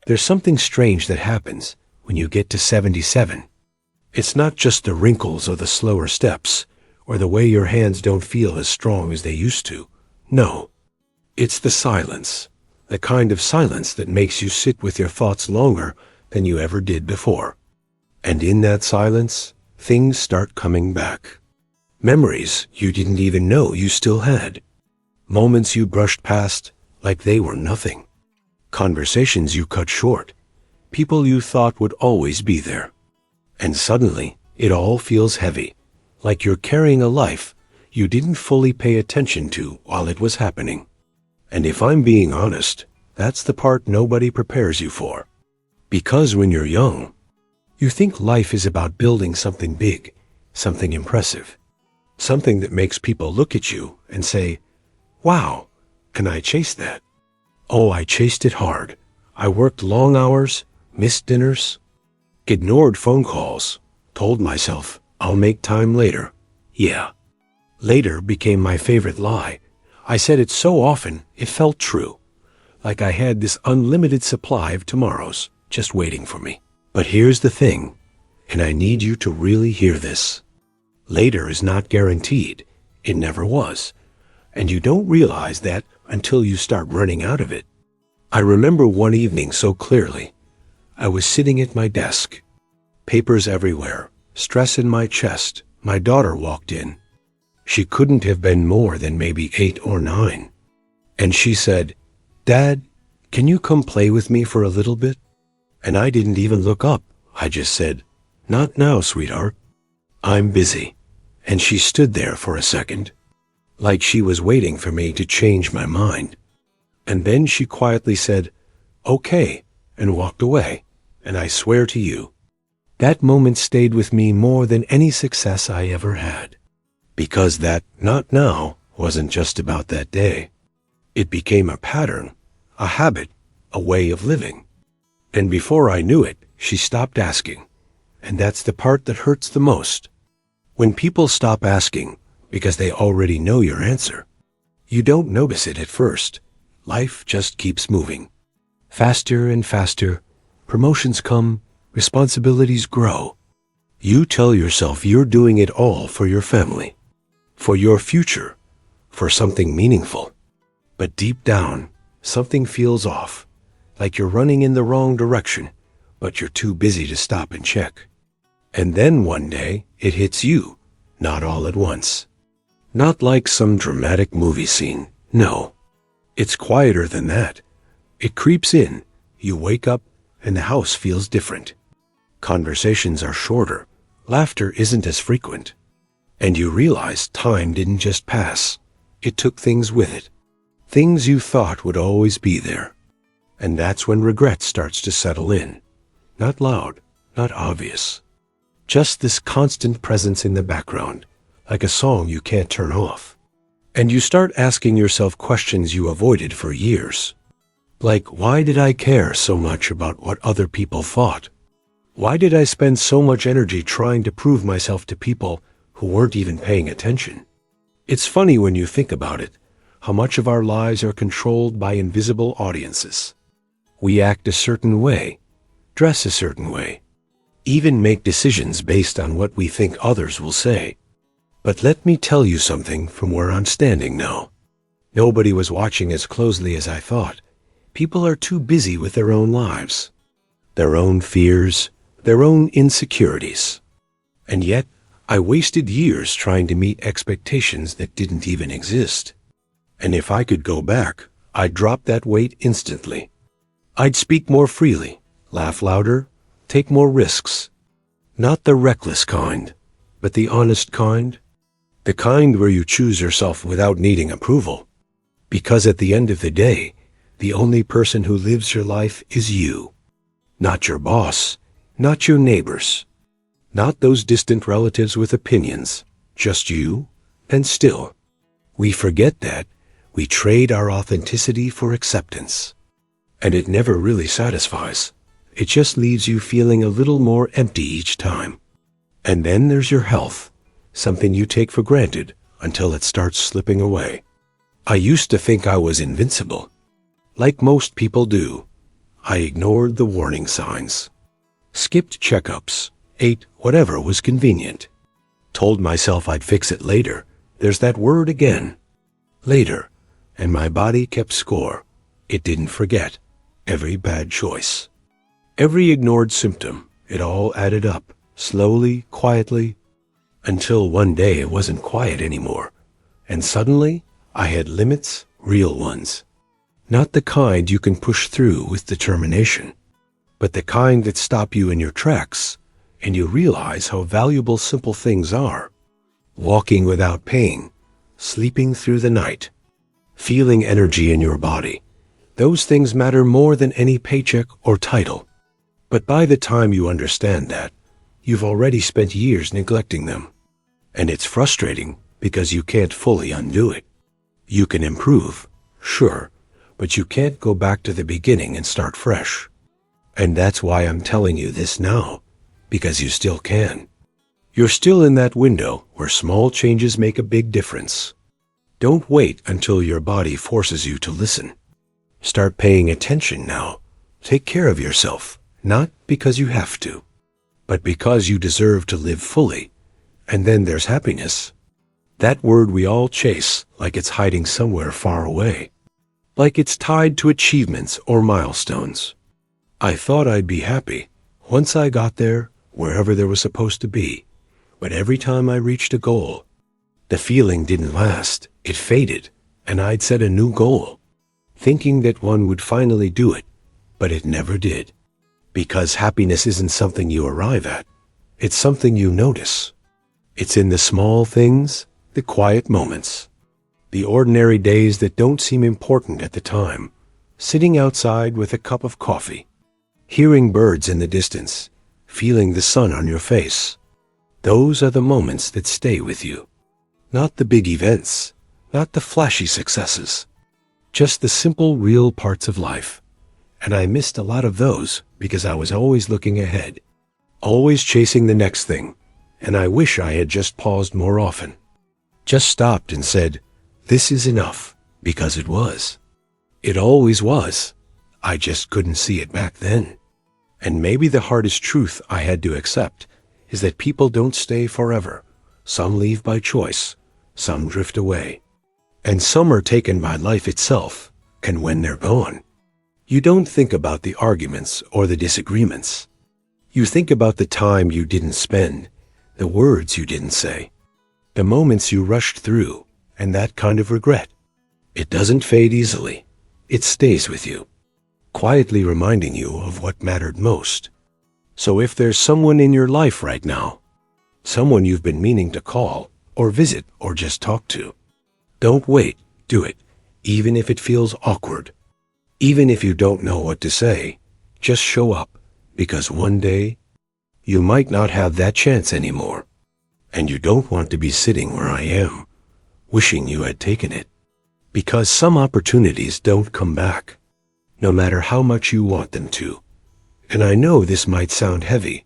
There's something strange that happens when you get to 77. It's not just the wrinkles or the slower steps, or the way your hands don't feel as strong as they used to. No, it's the silence, the kind of silence that makes you sit with your thoughts longer than you ever did before. And in that silence, things start coming back. Memories you didn't even know you still had. Moments you brushed past like they were nothing. Conversations you cut short. People you thought would always be there. And suddenly, it all feels heavy, like you're carrying a life you didn't fully pay attention to while it was happening. And if I'm being honest, that's the part nobody prepares you for. Because when you're young, you think life is about building something big, something impressive, something that makes people look at you and say, "Wow, can I chase that?" Oh, I chased it hard. I worked long hours, missed dinners, ignored phone calls, told myself, I'll make time later. Yeah. Later became my favorite lie. I said it so often, it felt true. Like I had this unlimited supply of tomorrows just waiting for me. But here's the thing, and I need you to really hear this. Later is not guaranteed. It never was. And you don't realize that until you start running out of it. I remember one evening so clearly. I was sitting at my desk. Papers everywhere, stress in my chest. My daughter walked in. She couldn't have been more than maybe 8 or 9. And she said, "Dad, can you come play with me for a little bit?" And I didn't even look up. I just said, "Not now, sweetheart. I'm busy." And she stood there for a second, like she was waiting for me to change my mind. And then she quietly said, "Okay," and walked away. And I swear to you, that moment stayed with me more than any success I ever had. Because that "not now" wasn't just about that day. It became a pattern, a habit, a way of living. And before I knew it, she stopped asking. And that's the part that hurts the most. When people stop asking because they already know your answer, you don't notice it at first. Life just keeps moving. Faster and faster, promotions come, responsibilities grow. You tell yourself you're doing it all for your family, for your future, for something meaningful. But deep down, something feels off, like you're running in the wrong direction, but you're too busy to stop and check. And then one day, it hits you, not all at once. Not like some dramatic movie scene, no. It's quieter than that. It creeps in, you wake up, and the house feels different. Conversations are shorter, laughter isn't as frequent. And you realize time didn't just pass, it took things with it. Things you thought would always be there. And that's when regret starts to settle in. Not loud, not obvious. Just this constant presence in the background, like a song you can't turn off. And you start asking yourself questions you avoided for years. Like, why did I care so much about what other people thought? Why did I spend so much energy trying to prove myself to people who weren't even paying attention? It's funny when you think about it, how much of our lives are controlled by invisible audiences. We act a certain way, dress a certain way, even make decisions based on what we think others will say. But let me tell you something from where I'm standing now. Nobody was watching as closely as I thought. People are too busy with their own lives, their own fears, their own insecurities. And yet, I wasted years trying to meet expectations that didn't even exist. And if I could go back, I'd drop that weight instantly. I'd speak more freely, laugh louder, take more risks. Not the reckless kind, but the honest kind. The kind where you choose yourself without needing approval. Because at the end of the day, the only person who lives your life is you. Not your boss, not your neighbors, not those distant relatives with opinions, just you. And still, we forget that. We trade our authenticity for acceptance. And it never really satisfies. It just leaves you feeling a little more empty each time. And then there's your health, something you take for granted until it starts slipping away. I used to think I was invincible. Like most people do. I ignored the warning signs, skipped checkups, ate whatever was convenient, told myself I'd fix it later. There's that word again. Later. And my body kept score. It didn't forget. Every bad choice. Every ignored symptom. It all added up. Slowly, quietly. Until one day it wasn't quiet anymore. And suddenly, I had limits, real ones. Not the kind you can push through with determination, but the kind that stop you in your tracks, and you realize how valuable simple things are. Walking without pain, sleeping through the night, feeling energy in your body. Those things matter more than any paycheck or title. But by the time you understand that, you've already spent years neglecting them. And it's frustrating because you can't fully undo it. You can improve, sure, but you can't go back to the beginning and start fresh. And that's why I'm telling you this now, because you still can. You're still in that window where small changes make a big difference. Don't wait until your body forces you to listen. Start paying attention now. Take care of yourself, not because you have to, but because you deserve to live fully. And then there's happiness. That word we all chase like it's hiding somewhere far away. Like it's tied to achievements or milestones. I thought I'd be happy once I got there, wherever there was supposed to be. But every time I reached a goal, the feeling didn't last. It faded, and I'd set a new goal, thinking that one would finally do it, but it never did. Because happiness isn't something you arrive at. It's something you notice. It's in the small things, the quiet moments, the ordinary days that don't seem important at the time, sitting outside with a cup of coffee, hearing birds in the distance, feeling the sun on your face. Those are the moments that stay with you. Not the big events, not the flashy successes, just the simple, real parts of life. And I missed a lot of those because I was always looking ahead, always chasing the next thing. And I wish I had just paused more often. Just stopped and said, this is enough, because it was. It always was. I just couldn't see it back then. And maybe the hardest truth I had to accept is that people don't stay forever. Some leave by choice, some drift away, and some are taken by life itself, and when they're gone, you don't think about the arguments or the disagreements. You think about the time you didn't spend, the words you didn't say, the moments you rushed through, and that kind of regret. It doesn't fade easily. It stays with you, quietly reminding you of what mattered most. So if there's someone in your life right now, someone you've been meaning to call, or visit, or just talk to, don't wait, do it, even if it feels awkward. Even if you don't know what to say, just show up, because one day, you might not have that chance anymore. And you don't want to be sitting where I am, wishing you had taken it. Because some opportunities don't come back, no matter how much you want them to. And I know this might sound heavy,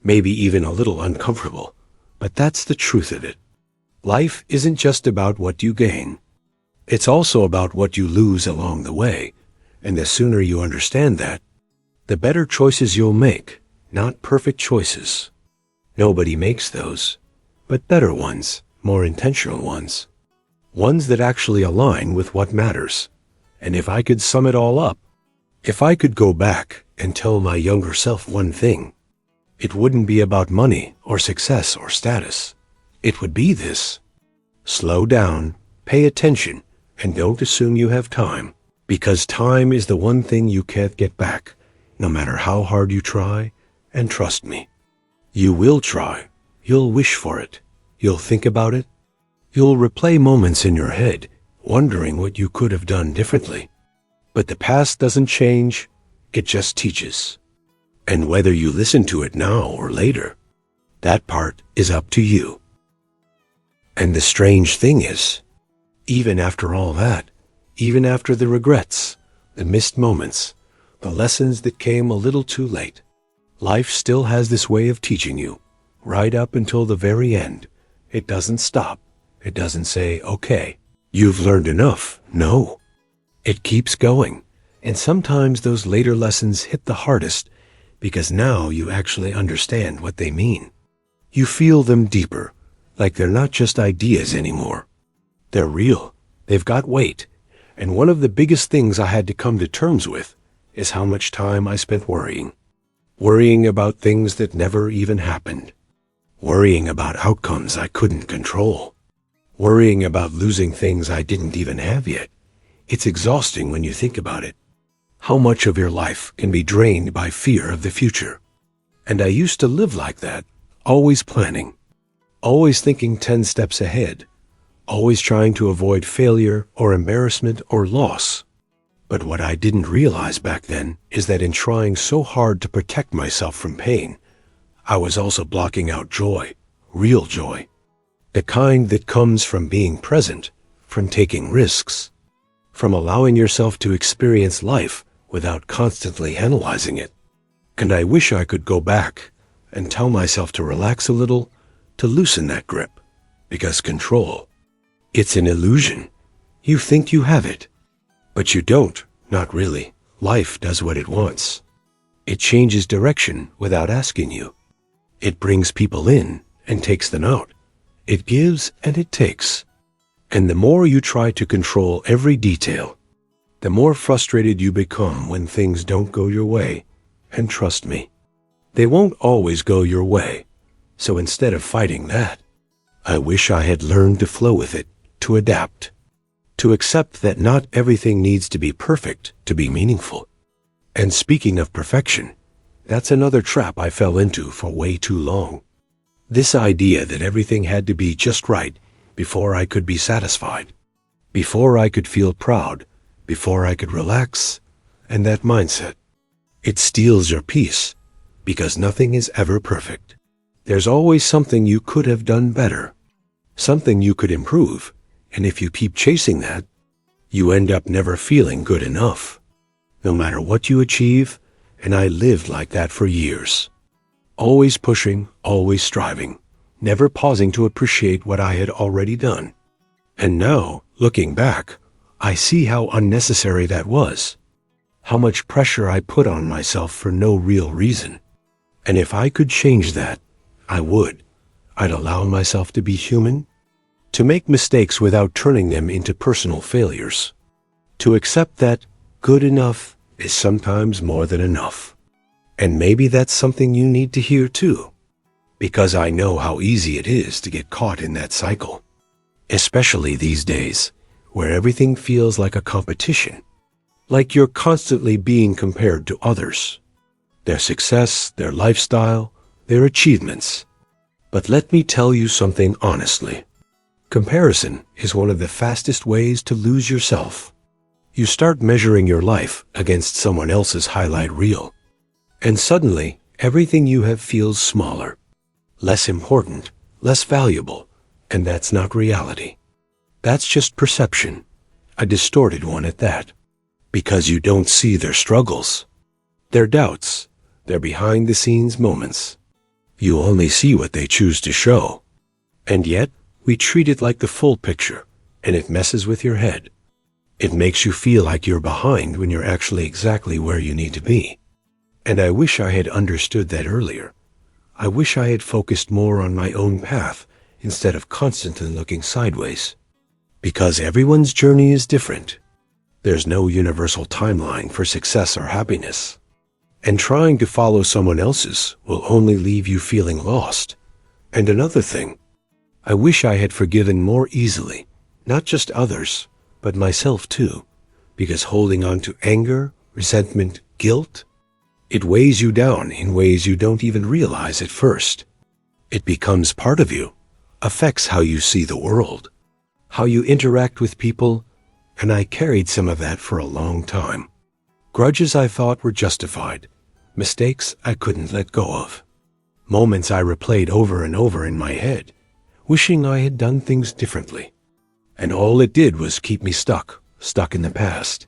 maybe even a little uncomfortable, but that's the truth of it. Life isn't just about what you gain. It's also about what you lose along the way. And the sooner you understand that, the better choices you'll make, not perfect choices. Nobody makes those, but better ones, more intentional ones. Ones that actually align with what matters. And if I could sum it all up, if I could go back and tell my younger self one thing, it wouldn't be about money or success or status. It would be this: slow down, pay attention, and don't assume you have time, because time is the one thing you can't get back, no matter how hard you try, and trust me, you will try. You'll wish for it. You'll think about it. You'll replay moments in your head, wondering what you could have done differently. But the past doesn't change, it just teaches. And whether you listen to it now or later, that part is up to you. And the strange thing is, even after all that, even after the regrets, the missed moments, the lessons that came a little too late, life still has this way of teaching you, right up until the very end. It doesn't stop. It doesn't say, okay, you've learned enough. No. It keeps going, And sometimes those later lessons hit the hardest because now you actually understand what they mean. You feel them deeper, like they're not just ideas anymore. They're real. They've got weight. And one of the biggest things I had to come to terms with is how much time I spent worrying. Worrying about things that never even happened. Worrying about outcomes I couldn't control. Worrying about losing things I didn't even have yet. It's exhausting when you think about it. How much of your life can be drained by fear of the future? And I used to live like that, always planning, always thinking 10 steps ahead, always trying to avoid failure or embarrassment or loss. But what I didn't realize back then is that in trying so hard to protect myself from pain, I was also blocking out joy, real joy, the kind that comes from being present, from taking risks, from allowing yourself to experience life without constantly analyzing it. And I wish I could go back and tell myself to relax a little, to loosen that grip, because control, it's an illusion. You think you have it, but you don't, not really. Life does what it wants. It changes direction without asking you. It brings people in and takes them out. It gives and it takes. And the more you try to control every detail, the more frustrated you become when things don't go your way. And trust me, they won't always go your way. So instead of fighting that, I wish I had learned to flow with it, to adapt, to accept that not everything needs to be perfect to be meaningful. And speaking of perfection, that's another trap I fell into for way too long. This idea that everything had to be just right before I could be satisfied, before I could feel proud, before I could relax, and that mindset, it steals your peace, because nothing is ever perfect. There's always something you could have done better, something you could improve, and if you keep chasing that, you end up never feeling good enough, no matter what you achieve, and I lived like that for years. Always pushing, always striving, never pausing to appreciate what I had already done. And now, looking back, I see how unnecessary that was, how much pressure I put on myself for no real reason. And if I could change that, I would. I'd allow myself to be human, to make mistakes without turning them into personal failures, to accept that good enough is sometimes more than enough. And maybe that's something you need to hear too, because I know how easy it is to get caught in that cycle, especially these days, where everything feels like a competition, like you're constantly being compared to others, their success, their lifestyle, their achievements. But let me tell you something honestly. Comparison is one of the fastest ways to lose yourself. You start measuring your life against someone else's highlight reel, and suddenly everything you have feels smaller, less important, less valuable, and that's not reality. That's just perception, a distorted one at that, because you don't see their struggles, their doubts, their behind-the-scenes moments. You only see what they choose to show. And yet, we treat it like the full picture, and it messes with your head. It makes you feel like you're behind when you're actually exactly where you need to be. And I wish I had understood that earlier. I wish I had focused more on my own path instead of constantly looking sideways. Because everyone's journey is different. There's no universal timeline for success or happiness. And trying to follow someone else's will only leave you feeling lost. And another thing, I wish I had forgiven more easily, not just others, but myself too, because holding on to anger, resentment, guilt, it weighs you down in ways you don't even realize at first. It becomes part of you, affects how you see the world, how you interact with people, and I carried some of that for a long time. Grudges I thought were justified, mistakes I couldn't let go of, moments I replayed over and over in my head, wishing I had done things differently. And all it did was keep me stuck in the past,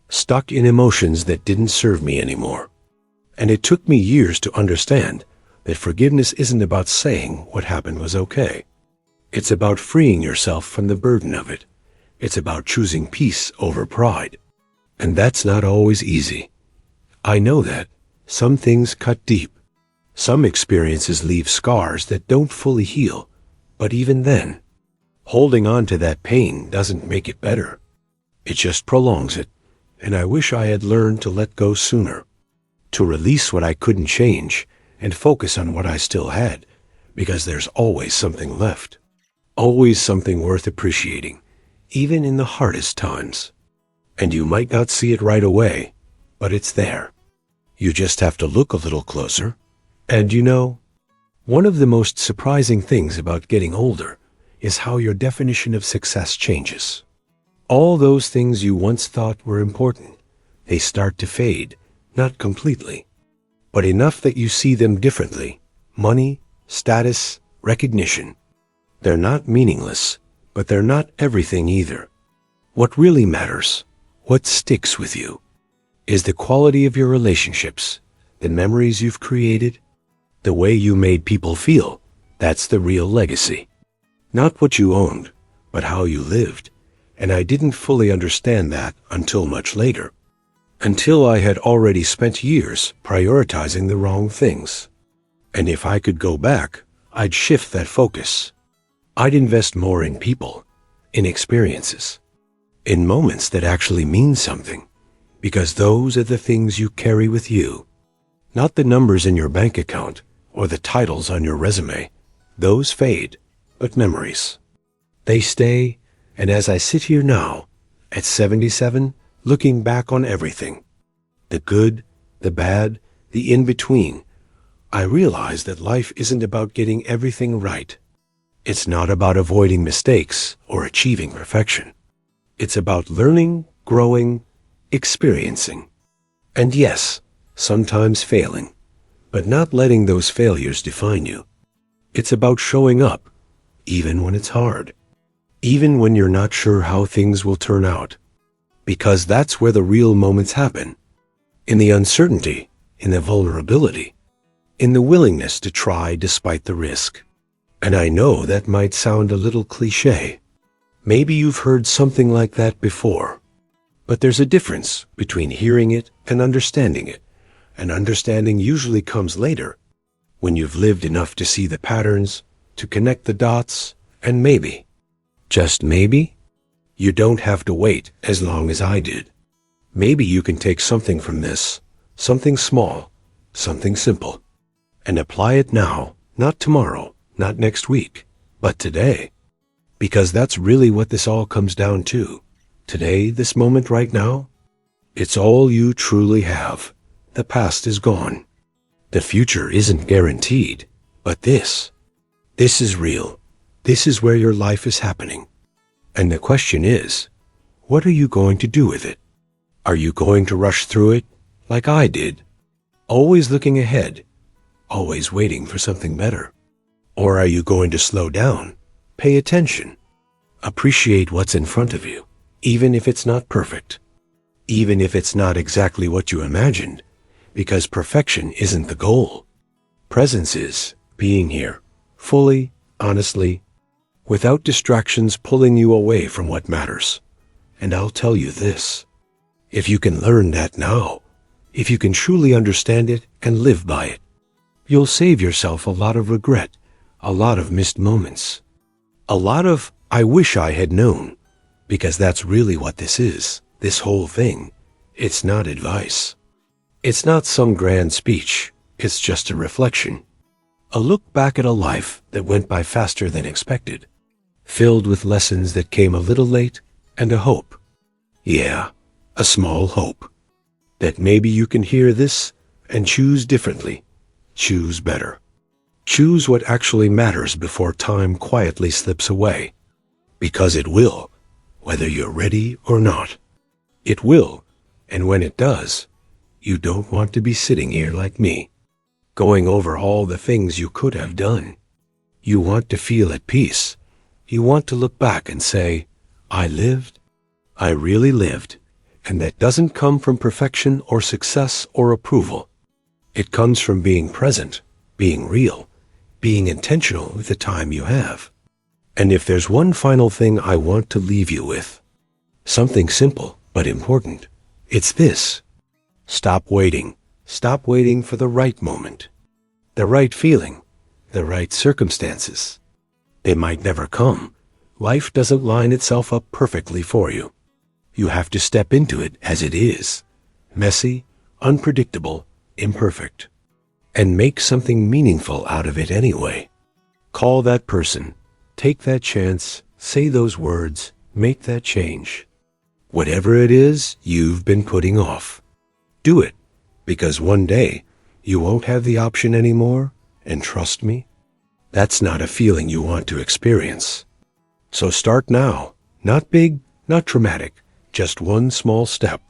stuck in emotions that didn't serve me anymore. And it took me years to understand that forgiveness isn't about saying what happened was okay. It's about freeing yourself from the burden of it. It's about choosing peace over pride. And that's not always easy. I know that. Some things cut deep. Some experiences leave scars that don't fully heal. But even then, holding on to that pain doesn't make it better. It just prolongs it. And I wish I had learned to let go sooner. To release what I couldn't change and focus on what I still had. Because there's always something left. Always something worth appreciating, even in the hardest times. And you might not see it right away, but it's there. You just have to look a little closer. And you know, one of the most surprising things about getting older is how your definition of success changes. All those things you once thought were important, they start to fade, not completely, but enough that you see them differently. Money, status, recognition. They're not meaningless, but they're not everything either. What really matters, what sticks with you, is the quality of your relationships, the memories you've created, the way you made people feel. That's the real legacy. Not what you owned, but how you lived. And I didn't fully understand that until much later. Until I had already spent years prioritizing the wrong things. And if I could go back, I'd shift that focus. I'd invest more in people, in experiences, in moments that actually mean something, because those are the things you carry with you. Not the numbers in your bank account or the titles on your resume. Those fade, but memories. They stay, and as I sit here now, at 77, looking back on everything, the good, the bad, the in-between, I realize that life isn't about getting everything right. It's not about avoiding mistakes or achieving perfection. It's about learning, growing, experiencing. And yes, sometimes failing, but not letting those failures define you. It's about showing up, even when it's hard, even when you're not sure how things will turn out, because that's where the real moments happen, in the uncertainty, in the vulnerability, in the willingness to try despite the risk. And I know that might sound a little cliché. Maybe you've heard something like that before. But there's a difference between hearing it and understanding it. And understanding usually comes later, when you've lived enough to see the patterns, to connect the dots, and maybe, just maybe, you don't have to wait as long as I did. Maybe you can take something from this, something small, something simple, and apply it now, not tomorrow, not next week, but today. Because that's really what this all comes down to. Today, this moment right now, it's all you truly have. The past is gone. The future isn't guaranteed, but this is real. This is where your life is happening. And the question is, what are you going to do with it? Are you going to rush through it like I did, always looking ahead, always waiting for something better? Or are you going to slow down, pay attention, appreciate what's in front of you, even if it's not perfect, even if it's not exactly what you imagined, because perfection isn't the goal. Presence is being here, fully, honestly, without distractions pulling you away from what matters. And I'll tell you this, if you can learn that now, if you can truly understand it and live by it, you'll save yourself a lot of regret, a lot of missed moments, a lot of I wish I had known, because that's really what this is, this whole thing. It's not advice. It's not some grand speech. It's just a reflection. A look back at a life that went by faster than expected, filled with lessons that came a little late, and a hope. Yeah, a small hope. That maybe you can hear this and choose differently. Choose better. Choose what actually matters before time quietly slips away. Because it will, whether you're ready or not. It will, and when it does, you don't want to be sitting here like me, going over all the things you could have done. You want to feel at peace. You want to look back and say, I lived. I really lived. And that doesn't come from perfection or success or approval. It comes from being present, being real, being intentional with the time you have. And if there's one final thing I want to leave you with, something simple but important, It's this. Stop waiting. Stop waiting for the right moment, the right feeling, the right circumstances. They might never come. Life doesn't line itself up perfectly for you. You have to step into it as it is, messy, unpredictable, imperfect, and make something meaningful out of it anyway. Call that person, take that chance, say those words, make that change. Whatever it is you've been putting off, do it, because one day you won't have the option anymore, and trust me, that's not a feeling you want to experience. So start now, not big, not dramatic, just one small step,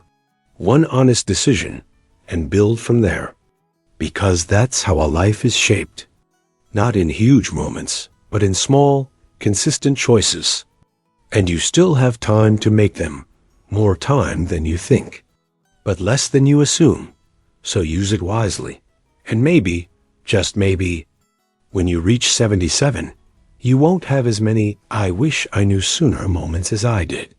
one honest decision, and build from there. Because that's how a life is shaped. Not in huge moments, but in small, consistent choices. And you still have time to make them. More time than you think, but less than you assume. So use it wisely. And maybe, just maybe, when you reach 77, you won't have as many "I wish I knew sooner" moments as I did.